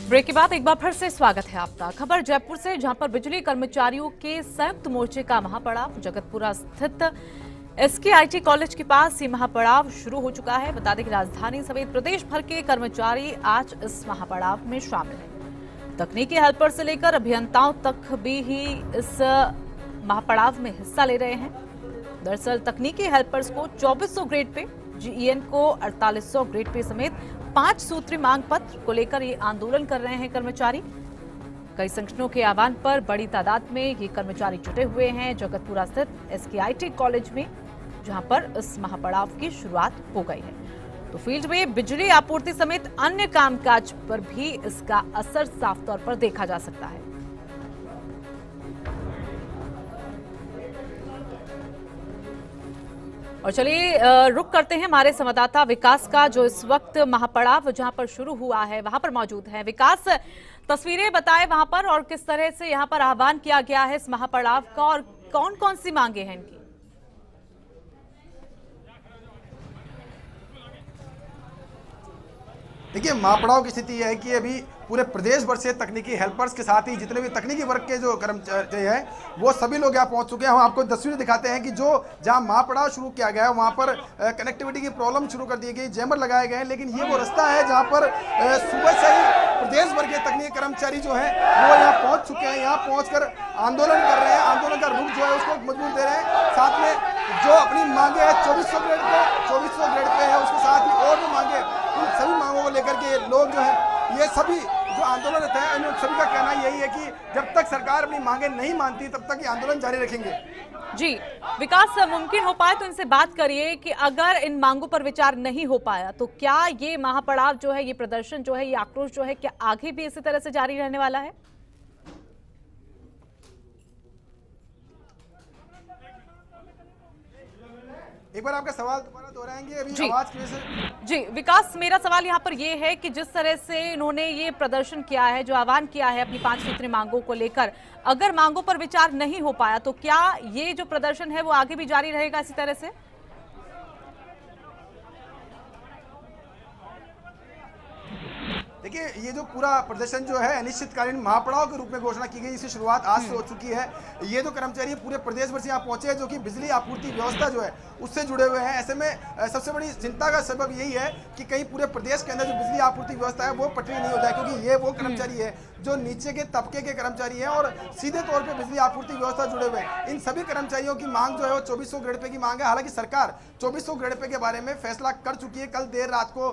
Break के बाद एक बार फिर से स्वागत है आपका। खबर जयपुर से, जहां पर बिजली कर्मचारियों के संयुक्त मोर्चे का महापड़ाव जगतपुरा स्थित SKIT कॉलेज के पास ये महापड़ाव शुरू हो चुका है। बता दें कि राजधानी समेत प्रदेश भर के कर्मचारी आज इस महापड़ाव में शामिल हैं। तकनीकी हेल्पर से लेकर अभियंताओं तक भी इस महापड़ाव में हिस्सा ले रहे हैं। दरअसल तकनीकी हेल्पर्स को 2400 ग्रेड पे, GEN को 4800 ग्रेड पे समेत 5 सूत्री मांग पत्र को लेकर ये आंदोलन कर रहे हैं कर्मचारी। कई संगठनों के आह्वान पर बड़ी तादाद में ये कर्मचारी जुटे हुए हैं जगतपुरा स्थित SKIT कॉलेज में, जहां पर इस महापड़ाव की शुरुआत हो गई है। तो फील्ड में बिजली आपूर्ति समेत अन्य कामकाज पर भी इसका असर साफ तौर पर देखा जा सकता है। और चलिए रुक करते हैं हमारे संवाददाता विकास का, जो इस वक्त महापड़ाव जहां पर शुरू हुआ है वहां पर मौजूद है। विकास, तस्वीरें बताएं वहां पर, और किस तरह से यहां पर आह्वान किया गया है इस महापड़ाव का, और कौन कौन सी मांगे हैं इनकी? देखिए, महापड़ाव की स्थिति यह है कि अभी पूरे प्रदेश भर से तकनीकी हेल्पर्स के साथ ही जितने भी तकनीकी वर्ग के जो कर्मचारी हैं वो सभी लोग यहाँ पहुँच चुके हैं। हम आपको तस्वीरें दिखाते हैं कि जो जहाँ महापड़ाव शुरू किया गया है वहाँ पर कनेक्टिविटी की प्रॉब्लम शुरू कर दी गई, जैमर लगाए गए हैं, लेकिन ये वो रास्ता है जहाँ पर सुबह से ही प्रदेश भर के तकनीकी कर्मचारी जो हैं वो यहाँ पहुँच चुके हैं। यहाँ पहुँच कर आंदोलन कर रहे हैं, आंदोलन का रुख जो है उसको मजबूत दे रहे हैं। साथ में जो अपनी मांगे है 2400 ग्रेड पे है, उसके साथ ही और भी मांगे, उन सभी मांगों को लेकर के लोग जो है ये सभी जो आंदोलन रहता है, इन सभी का कहना यही है कि जब तक सरकार अपनी मांगे नहीं मानती तब तक ये आंदोलन जारी रखेंगे। जी विकास, मुमकिन हो पाए तो इनसे बात करिए कि अगर इन मांगों पर विचार नहीं हो पाया तो क्या ये महापड़ाव जो है, ये प्रदर्शन जो है, ये आक्रोश जो है, क्या आगे भी इसी तरह से जारी रहने वाला है? एक बार आपका सवाल दोबारा दोहराएंगे, अभी आवाज की वजह से। जी विकास, मेरा सवाल यहाँ पर ये है कि जिस तरह से इन्होंने ये प्रदर्शन किया है, जो आह्वान किया है अपनी 5 सूत्री मांगों को लेकर, अगर मांगों पर विचार नहीं हो पाया तो क्या ये जो प्रदर्शन है वो आगे भी जारी रहेगा इसी तरह से? देखिए, ये जो पूरा प्रदर्शन जो है अनिश्चितकालीन महापड़ाव के रूप में घोषणा की गई, इसकी शुरुआत आज से हो चुकी है। ये जो कर्मचारी पूरे प्रदेश भर से यहाँ पहुंचे हैं, जो कि बिजली आपूर्ति व्यवस्था जो है उससे जुड़े हुए हैं। ऐसे में सबसे बड़ी चिंता का सबब यही है कि कहीं पूरे प्रदेश के अंदर जो बिजली आपूर्ति व्यवस्था है वो पटरी नहीं हो जाए, क्योंकि ये वो कर्मचारी है जो नीचे के तबके के कर्मचारी हैं और सीधे तौर पर बिजली आपूर्ति व्यवस्था जुड़े हुए हैं। इन सभी कर्मचारियों की मांग जो है वो 2400 ग्रेड पे की मांग है। हालांकि सरकार 2400 ग्रेड पे के बारे में फैसला कर चुकी है। कल देर रात को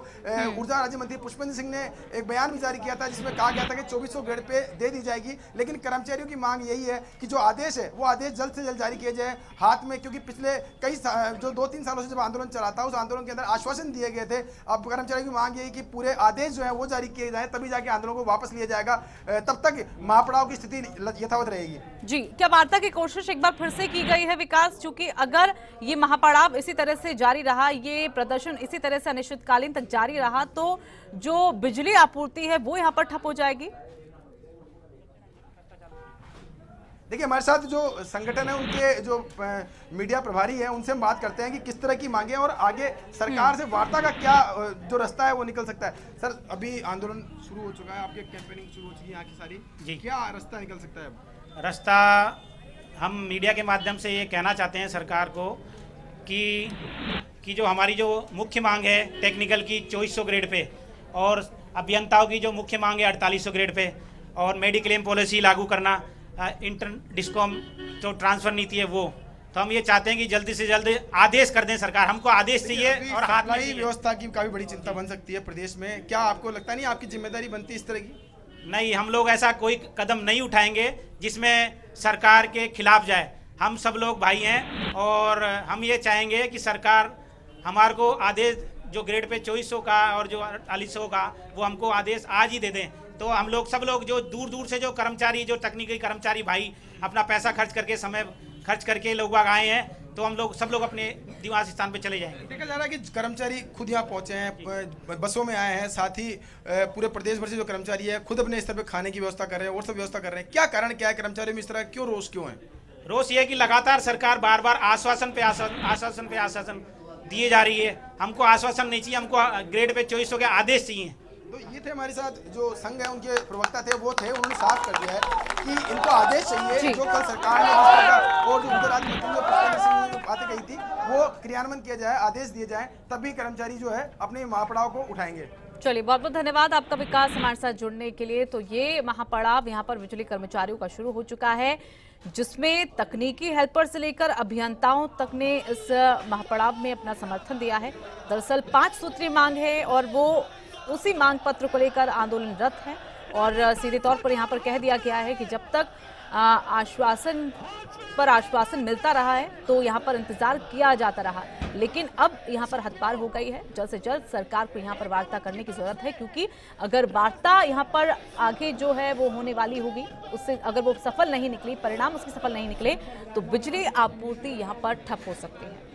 ऊर्जा राज्य मंत्री पुष्पेंद्र सिंह ने एक बयान भी जारी किया था जिसमें कहा गया था कि 2400 ग्रेड पे दे दी जाएगी, लेकिन कर्मचारियों की मांग यही है कि जो आदेश है वो आदेश जल्द से जल्द जारी किए जाए हाथ में, क्योंकि पिछले कई जो 2-3 सालों से जब आंदोलन चला था उस आंदोलन के अंदर आश्वासन दिए गए थे। अब कर्मचारियों की मांग यही कि पूरे आदेश जो है वो जारी किए जाए, तभी जाके आंदोलन को वापस लिया जाएगा, तब तक महापड़ाव की स्थिति यथावत रहेगी। जी, क्या वार्ता की कोशिश एक बार फिर से की गई है विकास, क्योंकि अगर ये महापड़ाव इसी तरह से जारी रहा, ये प्रदर्शन इसी तरह से अनिश्चितकालीन तक जारी रहा, तो जो बिजली आपूर्ति है वो यहाँ पर ठप हो जाएगी? देखिए, हमारे साथ जो संगठन है उनके जो मीडिया प्रभारी है उनसे हम बात करते हैं कि किस तरह की मांगे और आगे सरकार से वार्ता का क्या जो रास्ता है वो निकल सकता है। सर, अभी आंदोलन शुरू हो चुका है, आपके कैंपेनिंग शुरू हो चुकी है यहाँ की सारी जी, क्या रास्ता निकल सकता है? रास्ता हम मीडिया के माध्यम से ये कहना चाहते हैं सरकार को कि जो हमारी जो मुख्य मांग है टेक्निकल की 2400 ग्रेड पे, और अभियंताओं की जो मुख्य मांग है 4800 ग्रेड पे, और मेडिक्लेम पॉलिसी लागू करना, इंटर डिस्कॉम जो ट्रांसफर नीति है वो, तो हम ये चाहते हैं कि जल्दी से जल्द आदेश कर दें सरकार, हमको आदेश चाहिए। और हाथ में व्यवस्था की काफी बड़ी चिंता बन सकती है प्रदेश में, क्या आपको लगता नहीं आपकी जिम्मेदारी बनती है इस तरह की? नहीं, हम लोग ऐसा कोई कदम नहीं उठाएंगे जिसमें सरकार के खिलाफ जाए। हम सब लोग भाई हैं और हम ये चाहेंगे कि सरकार हमारे को आदेश जो ग्रेड पे 2400 का और जो 4800 का वो हमको आदेश आज ही दे दें, तो हम लोग सब लोग जो दूर दूर से जो कर्मचारी, जो तकनीकी कर्मचारी भाई अपना पैसा खर्च करके, समय खर्च करके लोग बाग आए हैं, तो हम लोग सब लोग अपने निवास स्थान पे चले जाएंगे। देखा जा रहा है कि कर्मचारी खुद यहाँ पहुंचे हैं, बसों में आए हैं, साथ ही पूरे प्रदेश भर से जो कर्मचारी है खुद अपने स्तर पे खाने की व्यवस्था कर रहे हैं और सब व्यवस्था कर रहे हैं। क्या कारण क्या है कर्मचारियों में इस तरह क्यों रोष क्यों है? रोष ये है कि लगातार सरकार बार बार आश्वासन पे आश्वासन दिए जा रही है। हमको आश्वासन नहीं चाहिए, हमको ग्रेड पे 2400 के आदेश चाहिए। तो ये थे हमारे साथ जो संघ है, उनके प्रवक्ता थे, वो थे, उन्होंने साफ कर दिया है कि इनको आदेश चाहिए जो कल सरकार ने और जो वित्त राज्य मंत्री पुष्पेंद्र सिंह ने बातें कही थी वो क्रियान्वयन किया जाए, आदेश दिए जाए, तभी कर्मचारी जो है अपने महापड़ाव को उठाएंगे। चलिए, बहुत बहुत धन्यवाद आपका विकास हमारे साथ जुड़ने के लिए। तो ये महापड़ाव यहाँ पर बिजली कर्मचारियों का शुरू हो चुका है, जिसमें तकनीकी हेल्पर से लेकर अभियंताओं तक ने इस महापड़ाव में अपना समर्थन दिया है। दरअसल 5 सूत्रीय मांग है और वो उसी मांग पत्र को लेकर आंदोलनरत है और सीधे तौर पर यहाँ पर कह दिया गया है कि जब तक आश्वासन पर आश्वासन मिलता रहा है तो यहाँ पर इंतजार किया जाता रहा, लेकिन अब यहाँ पर हद पार हो गई है। जल्द से जल्द सरकार को यहाँ पर वार्ता करने की जरूरत है, क्योंकि अगर वार्ता यहाँ पर आगे जो है वो होने वाली होगी, उससे अगर वो सफल नहीं निकली, परिणाम उसके सफल नहीं निकले, तो बिजली आपूर्ति यहाँ पर ठप हो सकती है।